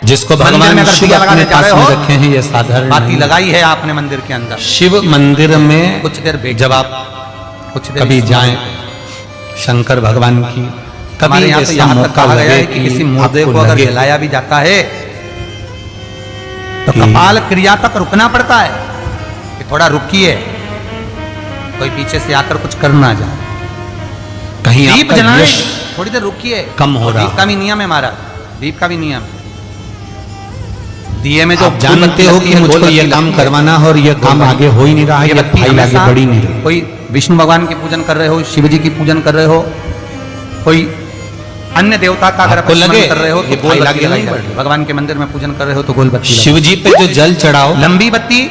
जिसको भगवान शिव अपने पास में रखे हैं, ये साधारण बाती लगाई है आपने मंदिर के अंदर। शिव मंदिर में कुछ देर जब आप कभी जाएं शंकर भगवान की, कभी यहाँ ऐसा मौका लगे कि किसी मुर्दे को अगर जलाया भी जाता है तो कपाल क्रिया तक रुकना पड़ता है कि थोड़ा रुकिए, कोई पीछे से आकर कुछ कर ना जाए, कहीं दीप जलाएं, थोड़ी देर रुकिए, कम हो रहा। दीप का भी नियम है महाराज, दीप का भी नियम। दिए में जो आप जानते हो कि मुझको ये काम करवाना है और ये काम आगे हो ही नहीं रहा है, ये फाइल आगे बढ़ी नहीं रही। कोई विष्णु भगवान की पूजन कर रहे हो, शिव जी की पूजन कर रहे हो, कोई अन्य देवता का अगर आपको लगे कर रहे हो तो गोल बत्ती लगाई जाए। भगवान के मंदिर में पूजन कर रहे हो तो गोल बत्ती। शिव जी पे जो जल चढ़ाओ, लंबी बत्ती,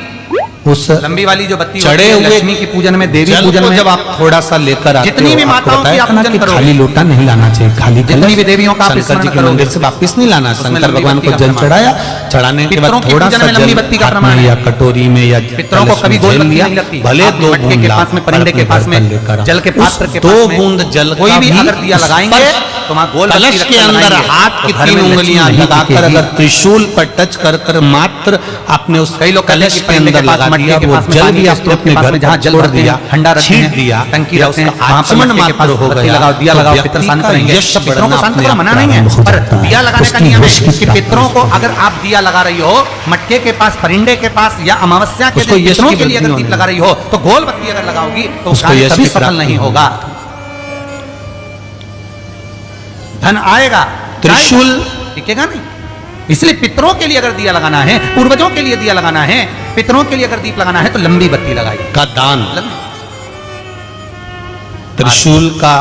उस लंबी वाली जो बत्ती चढ़े हुए लक्ष्मी की पूजन में, देवी पूजन में जब आप थोड़ा सा लेकर आते हो, जितनी भी माताओं की आप पूजन करो, खाली लोटा नहीं लाना चाहिए, खाली जितनी भी देवियों का आप शंकर जी के मंदिर से वापस नहीं लाना। शंकर भगवान को जल चढ़ाया, चढ़ाने के बाद थोड़ा सा लंबी बत्ती का प्रमाण या कटोरी में या पितरों को कभी गोल बत्ती नहीं लगती, भले दो मटके के पास में, परिंदे के पास में, जल के पात्र के पास में 2 बूंद जल कोई भी अगर दिया लगाएंगे तो वहां गोल कलश के अंदर हाथ की 3 उंगलियां लगाकर अगर त्रिशूल पर टच कर मात्र आपने उस कई लोग कलश के अंदर लगा दिया, वो जल भी आपने अपने घर जहाँ जल छोड़ दिया, ठंडा छीट दिया, टंकी या रखते हैं, उसका आचमन मात्र हो गया, लगाओ, दिया लगाओ, पितर शांत रहेंगे। पितरों को शांत करना मना नहीं है, पर दिया लगाने का नियम है कि पितरों को अगर आप दिया लगा रही हो मटके के पास, परिंदे के पास, या अमावस्या के दिन पितरों के लिए अगर दीप लगा रही हो तो गोल बत्ती अगर लगाओगी तो कार्य कभी सफल नहीं होगा, धन आएगा, त्रिशूल टिकेगा नहीं। इसलिए पितरों के लिए अगर दिया लगाना है, पूर्वजों के लिए दिया लगाना है, पितरों के लिए अगर दीप लगाना है तो लंबी बत्ती लगाइए का दान। त्रिशूल का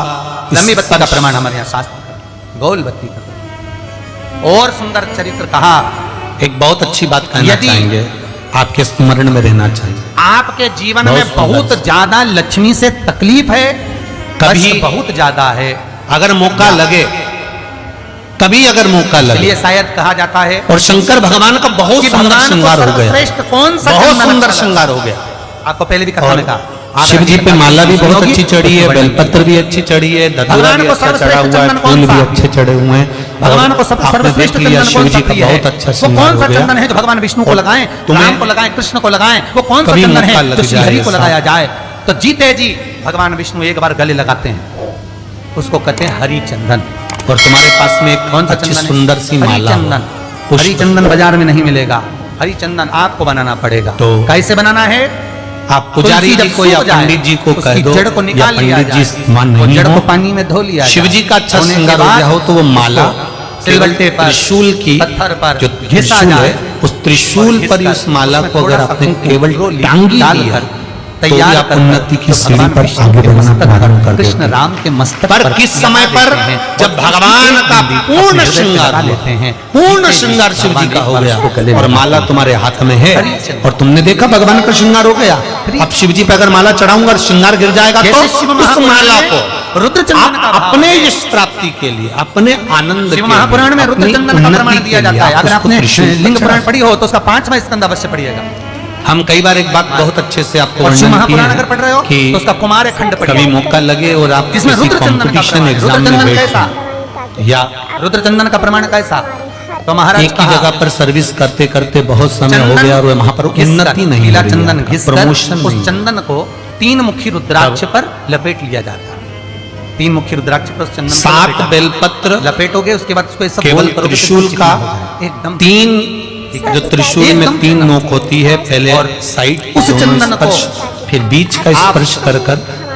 लंबी बत्ती का प्रमाण हमारे यहाँ शास्त्र का, गोल बत्ती का। और सुंदर चरित्र कहा, एक बहुत अच्छी बात कहना चाहेंगे, आपके स्मरण में रहना चाहिए। आपके जीवन में बहुत ज्यादा लक्ष्मी से तकलीफ है, कभी बहुत ज्यादा है, अगर मौका लगे, कभी अगर मौका लगे, ये शायद कहा जाता है। और शंकर भगवान का बहुत सुंदर श्रृंगार हो गया, श्रेष्ठ कौन सा, बहुत सुंदर श्रृंगार हो गया। आपको पहले भी कथा में कहा, शिव जी पे माला भी बहुत अच्छी चढ़ी है, बेलपत्र भी अच्छी चढ़ी है, धतूरा भी अच्छा चढ़ा हुआ है, फूल भी अच्छे चढ़े हुए हैं। भगवान को सर्वश्रेष्ठ चंदन शिव जी का बहुत अच्छा श्रृंगार हो गया। कौन सा चंदन है जो भगवान विष्णु को लगाएं, राम को लगाएं, कृष्ण को लगाएं? वो कौन सा चंदन है जो श्री हरि को लगाया जाए? तो जीते जी भगवान विष्णु एक बार गले लगाते हैं, उसको कहते हैं हरि चंदन। और तुम्हारे पास में एक कौन सा अच्छी चंदन, सुंदर सी माला, चंदन, हरि चंदन बाजार में नहीं मिलेगा, हरि चंदन आपको बनाना पड़ेगा। तो कैसे बनाना है? आप पुजारी जी को या पंडित जी को कह दो, जड़ को निकाल लिया जाए, जड़ को पानी में धो लिया, शिव जी का अच्छा श्रृंगार हो गया हो तो वो माला सिलवट्टे पर, त्रिशूल की, पत्थर पर जो त्रिशूल है, उस त्रिशूल पर उस माला को अगर आपने केवल टांगी दी है तो आप उन्नति की सीढ़ी पर आगे बढ़ना प्रारंभ कर कृष्ण राम के मस्तक पर किस समय पर, जब भगवान का पूर्ण श्रृंगार लेते हैं, पूर्ण श्रृंगार शिव जी का हो गया और माला तुम्हारे हाथ में है और तुमने देखा भगवान का श्रृंगार हो गया, अब शिव जी पे अगर माला चढ़ाऊंगा और श्रृंगार गिर जाएगा तो उस माला को रुद्र चंदन का अपने यश प्राप्ति के लिए, अपने आनंद, शिव महापुराण में रुद्र चंदन का प्रमाण दिया जाता है। अगर आपने लिंग पुराण पढ़ी हो तो उसका 5वां स्कंद अवश्य पढ़िएगा। हम कई बार एक बात बहुत अच्छे से आपको वर्णन किए हैं, अगर पढ़ रहे हो तो उसका कुमार खंड पढ़िए, कभी मौका लगे और आप जिसमें रुद्र चंदन का प्रमाण, रुद्र चंदन कैसा, या रुद्र चंदन का प्रमाण कैसा, तो महाराज एक ही जगह पर सर्विस करते करते बहुत समय हो गया और वहां पर उन्नति नहीं हो रही, चंदन प्रमोशन, उस चंदन को 3 मुखी रुद्राक्ष पर लपेट लिया जाता है। 3 मुखी रुद्राक्ष पर उस चंदन 7 बेलपत्र लपेटोगे, उसके बाद उसको केवल त्रिशूल का एकदम 3, जो त्रिशूल में 3 नोक होती है, पहले और साइड उस चंदन को, फिर बीच का स्पर्श कर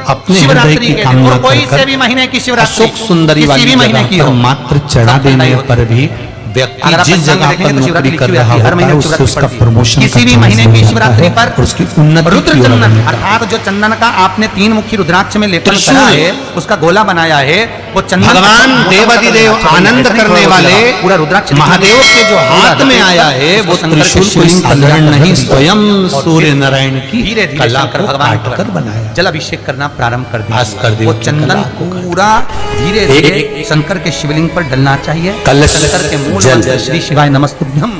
अपने हृदय की कामना कोई से भी महीने की शिवरात्रि, सुख सुंदरी वाली महीने की मात्र चढ़ा देने पर भी व्यक्ति जिस जगह पर नौकरी कर रहा होता है उससे उसका प्रमोशन किसी भी महीने की शिवरात्रि पर उसकी उन्नति रुद्र चंदन, अर्थात जो चंदन का आपने 3 मुखी रुद्राक्ष में लेपन करा है, उसका गोला बनाया है, वो चंदन भगवान देवाधिदेव आनंद करने वाले पूरा रुद्राक्ष महादेव के जो हाथ में आया है वो त्रिशूल साधारण नहीं, स्वयं सूर्य नारायण की कला को काटकर बनाया, जल अभिषेक करना प्रारंभ कर दिया। वो चंदन पूरा धीरे धीरे शंकर के शिवलिंग पर डलना चाहिए। शंकर के मूल श्री शिवाय नमस्तुभ्यम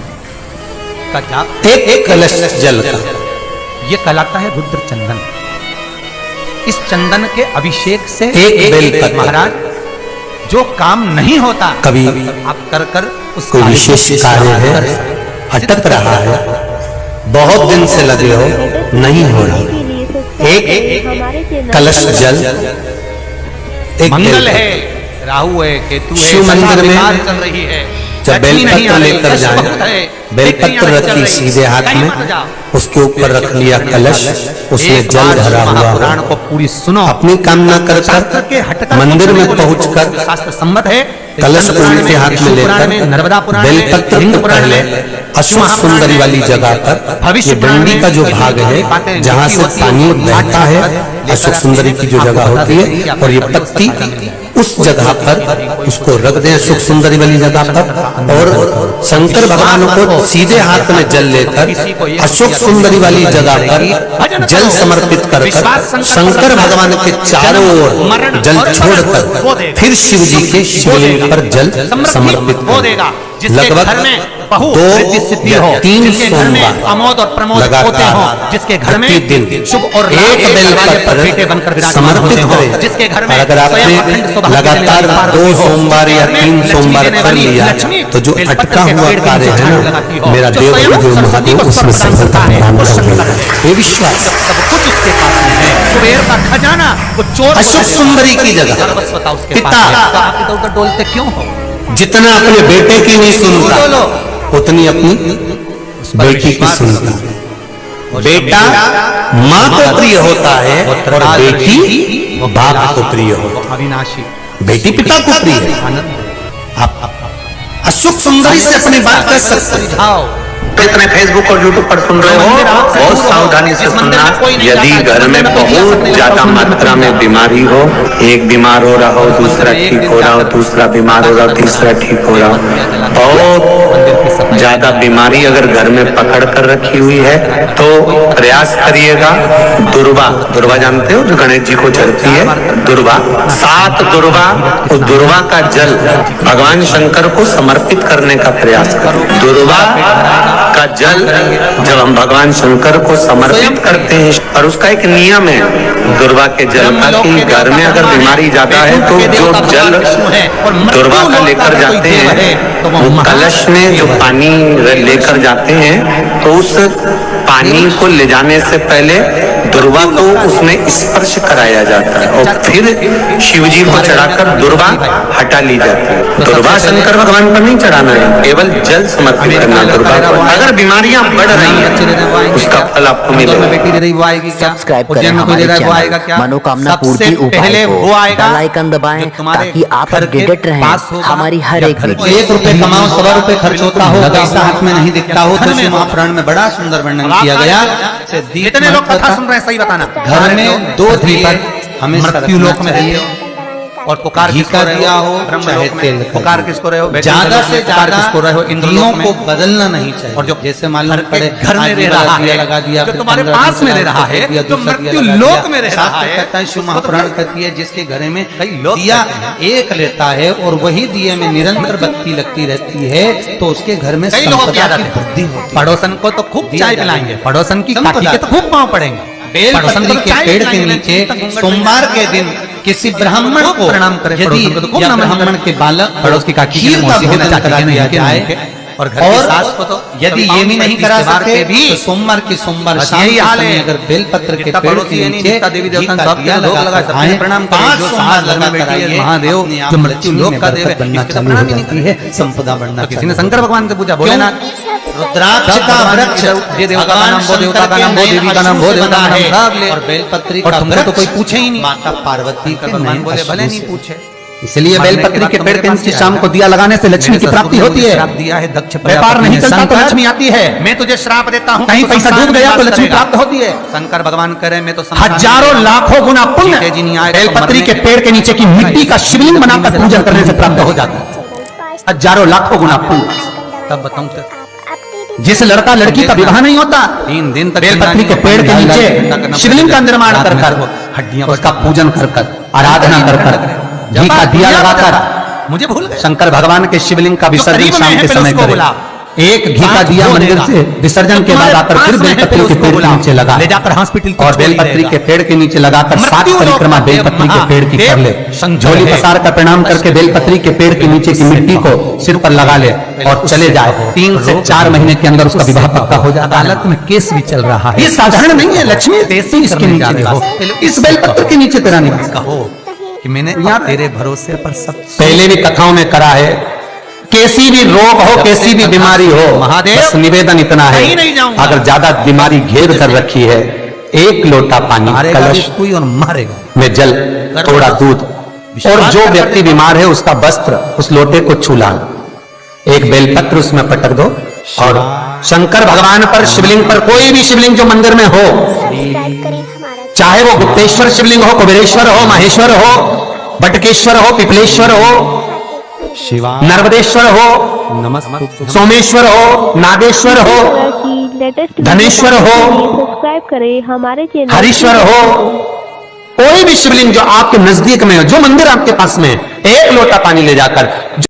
का जाप, एक कलश जल का, ये कहलाता है रुद्र चंदन। इस चंदन के अभिषेक से एक बेलपत्र, महाराज जो काम नहीं होता कभी आप कर कर उस कोई विशेष कार्य है, अटक रहा है, बहुत दिन से लगे हो, नहीं हो रहा, एक कलश जल, एक मंगल है, राहु है, केतु है, शिव मंदिर में बीमार चल रही है, जब बेलपत्र लेकर जाए, बेलपत्र रखी सीधे हाथ में, उसके ऊपर रख लिया कलश, उसमें जल भरा हुआ पुराण को पूरी सुनो, अपनी कामना कर मंदिर में पहुंचकर शास्त्र सम्मत है, कलश को उल्टे हाथ में लेकर नर्मदा पुराण बेलपत्र को पहले अशोक सुंदरी वाली जगह पर, भविष्य ये डंडी का जो भाग है जहाँ से पानी बहता है, अशोक सुंदरी की जो जगह होती है, और ये पत्ती उस जगह पर उसको रख दें, अशोक सुंदरी वाली जगह पर, और शंकर भगवान को सीधे हाथ में जल लेकर अशोक सुंदरी वाली जगह पर जल समर्पित कर शंकर भगवान के चारों ओर जल छोड़कर फिर शिव जी के शिवलिंग पर जल समर्पित कर लगभग 2 या 3 सोमवार अमोद और प्रमोद होते हो, जिसके घर में दिन शुभ और एक बेलपत्र समर्पित करें, जिसके घर में अगर आपने लगातार 2 सोमवार या 3 सोमवार कर लिया तो जो अटका हुआ कार्य है ना, मेरा देव जो महादेव उसमें सफलता प्रदान करेंगे, ये विश्वास सब कुछ उसके पास में है। कुबेर का खजाना वो चोर अशोक सुंदरी की जगह सर्वस्वता उसके पिता पास है। तो आप इधर-उधर डोलते क्यों हो? जितना अपने बेटे की नहीं सुनता उतनी अपनी बेटी की सुनता। बेटा माँ को प्रिय होता है और बेटी बाप को प्रिय होता है। अविनाशी बेटी पिता को प्रिय है। आप अशोक सुंदरी से अपनी बात कर सकते हैं। इतने फेसबुक और यूट्यूब पर सुन रहे हो, बहुत सावधानी से सुनना। यदि घर में बहुत ज्यादा मात्रा में बीमारी हो, एक बीमार हो रहा हो, दूसरा ठीक हो रहा हो, दूसरा बीमार हो रहा हो, तीसरा ठीक हो रहा हो, बहुत ज्यादा बीमारी अगर घर में पकड़ कर रखी हुई है तो प्रयास करिएगा। दुर्वा जानते हो जो गणेश जी को चढ़ती है, दुर्वा 7 दुर्वा, उस दुर्वा का जल भगवान शंकर को समर्पित करने का प्रयास करो। दुर्वा का जल जब हम भगवान शंकर को समर्पित करते हैं, और उसका एक नियम है दुर्वा के जल का कि घर में अगर बीमारी ज्यादा है तो जो जल दुर्वा का लेकर जाते हैं वो कलश में जो पानी लेकर जाते हैं तो उस पानी को ले जाने से पहले दुर्वा को उसमें स्पर्श कराया जाता है और फिर शिव जी को चढ़ाकर दुर्वा हटा ली जाती है। दुर्वा शंकर भगवान पर नहीं चढ़ाना है, केवल जल समर्पित करना दुर्वा को। अगर बीमारियां बढ़ रही हैं उसका फल आपको मिलेगा। बेटी दे रही वो आएगी क्या? सब्सक्राइब करें उज्जैन में कोई दे रहा है वो हमारे आएगा क्या? चैनल मनोकामना सबसे पूर्ति उपाय पहले को वो आएगा बेल आइकन दबाएं जो तुम्हारे ताकि आप घर के अपडेटेड रहें पास होगा, हमारी हर या एक घर वीडियो। 1 रुपए कमाओ 100 रुपए खर्च होता हो, पैसा हाथ में नहीं दिखता हो, तो शिव महापुराण में बड़ा सुंदर वर्णन किया गया। कितने लोग कथा सुन रहे हैं सही बताना। घर में 2 दीपक हमें मृत्यु लोक में रहते हो और पुकार घी किसको का रहे हो? दिया हो ब्रह्म चाहे लोक में। तेल का पुकार दिया। किसको रहे हो? ज्यादा से पुकार ज्यादा किसको रहे हो? दियों इंद्रलोक को में। बदलना नहीं चाहिए। और जो जैसे मालूम घर पड़े के घर में आज रह ये रहा वाला है, दिया लगा दिया, जो फिर तुम्हारे 15 पास दिन में लगा रह रहा दिया, है, दिया, जो दूसरा दिया मृत्यु लगा लोक दिया। में रह शास्त्र रहा है, कहता है शिव उसको तो महापुराण कहती है जिसके घर में कई लोग दिया कहते हैं। एक लेता है और वही दिए में निरंतर बत्ती लगती रहती है तो उसके घर में कई लोगों की संपदा आदत की है। वृद्धि होती है। पड़ोसन को तो खूब दिया चाय जाता पिलाएंगे, है। पड़ोसन की संपदा काकी के तो खूब पाँव पड़ेंगे। पड़ोसन बेलपत्री को के चाय पेड़ के पिलाएंगे, नीचे नहीं तो सोमवार के दिन किसी ब्राह्मण खूब को प्रणाम करें, यदि पड़ोसन को तो खूब या नमन ब्राह्मण करें। के बालक पड़ोस की काकी के खीर का मौसी के भोजन चाचा करा के दिया नहीं जाए के और घर की सास को तो यदि कभी ये पाँव भी की नहीं पट्टी करा त्योहार सके पे भी तो सोमवार की सोमवार बस शाम यही के हाल समय है। अगर बेलपत्र के जितना पेड़ पड़ोसी के है नहीं, नीचे जितना देवी देवता घी का सब दिया लोग लगा लगा कर सकते हैं, खाएं, प्रणाम करें, 5 जो सोमवार घर में लगा बैठी कर है, आइए, महादेव, अपने आप जो मृत्यु लक्ष्मी लोक में का देव है, बरकत बनना इसके तो चालू हो प्रणाम ही नहीं जाती है, संपदा बढ़ना किसी चालू ने हो शंकर भगवान से पूछा, भोलेनाथ रुद्राक्ष का वृक्ष ये देवता का नाम, वो देवता का नाम, वो देवी का नाम, वो देवता का नाम, सब ले। और बेलपत्री और का तुमको तो वृक्ष कोई पूछे ही नहीं। माता पार्वती के भगवान नयन बोले भले अश्रु नहीं से। पूछे। इसलिए मरने बेलपत्री बाद के तो पेड़ मेरे के पास नीचे ही शाम आया। को दिया लगाने से लक्ष्मी की प्राप्ति होती है। श्राप दिया है दक्ष व्यापार नहीं चलता तो लक्ष्मी आती है। मैं तुझे श्राप देता हूँ, कहीं तू पैसा संसार डूब गया में तो वास लक्ष्मी करेगा। प्राप्त होती है। शंकर भगवान करे मैं तो संसार में हजारों रहूंगा। लाखों गुना पुण्य सीते जी नहीं आए तो बेलपत्री मरने के पेड़ के नीचे की मिट्टी का शिवलिंग बनाकर पूजन करने से प्राप्त हो जाता है। हजारों लाखों गुना पुण्य। तब बताऊं तो जिस लड़का लड़की का विवाह नहीं होता 3 दिन तक बेलपत्री के पेड़ के नीचे शिवलिंग का निर्माण कर कर हड्डियां उसका पूजन कर कर आराधना कर कर घी का दिया लगाकर मुझे भूल गए। शंकर भगवान के शिवलिंग का जो विसर्जन करीब में शाम है, के पहले समय उसको करें। बुला। एक घी का दिया मंदिर से विसर्जन के बाद आकर फिर बेलपत्री के पेड़ के नीचे लगा, ले जाकर हॉस्पिटल और बेलपत्री के पेड़ के नीचे लगाकर 7 परिक्रमा बेलपत्री के पेड़ की कर ले, झोली पसार का प्रणाम करके बेलपत्री के पेड़ के नीचे की मिट्टी को सिर पर लगा ले और चले जाए। 3 से 4 महीने के अंदर उसका विवाह पक्का हो जाता है। अदालत में केस भी चल रहा है। ये साधारण नहीं है, लक्ष्मी देसी इसके करने नीचे जा रहे हो। निवास, इस बेलपत्र के नीचे तेरा निवास। कहो कि मैंने यहाँ तेरे भरोसे पर सब पहले भी कथाओं में करा है, कैसी भी रोग हो, कैसी भी बीमारी हो, महादेव, बस निवेदन इतना है, कहीं नहीं जाऊंगा। अगर ज्यादा बीमारी घेर कर रखी है, 1 लोटा पानी मारेगा भी कलश कोई और मारेगा। में जल, थोड़ा दूध, और जो व्यक्ति बीमार है उसका वस्त्र उस लोटे को छू लाना, एक बेलपत्र उसमें पटक दो, और शंकर भगवान पर, शिवलिंग पर, कोई भी शिवलिंग जो मंदिर में हो, चाहे वो गुप्तेश्वर शिवलिंग हो, कुबेरेश्वर हो, माहेश्वर हो, बटकेश्वर हो, पिपलेश्वर हो, नर्मदेश्वर हो, सोमेश्वर हो, नागेश्वर हो, धनेश्वर हो, सब्सक्राइब करें हमारे चैनल, हरीश्वर हो, कोई भी शिवलिंग जो आपके नजदीक में हो, जो मंदिर आपके पास में है, 1 लोटा पानी ले जाकर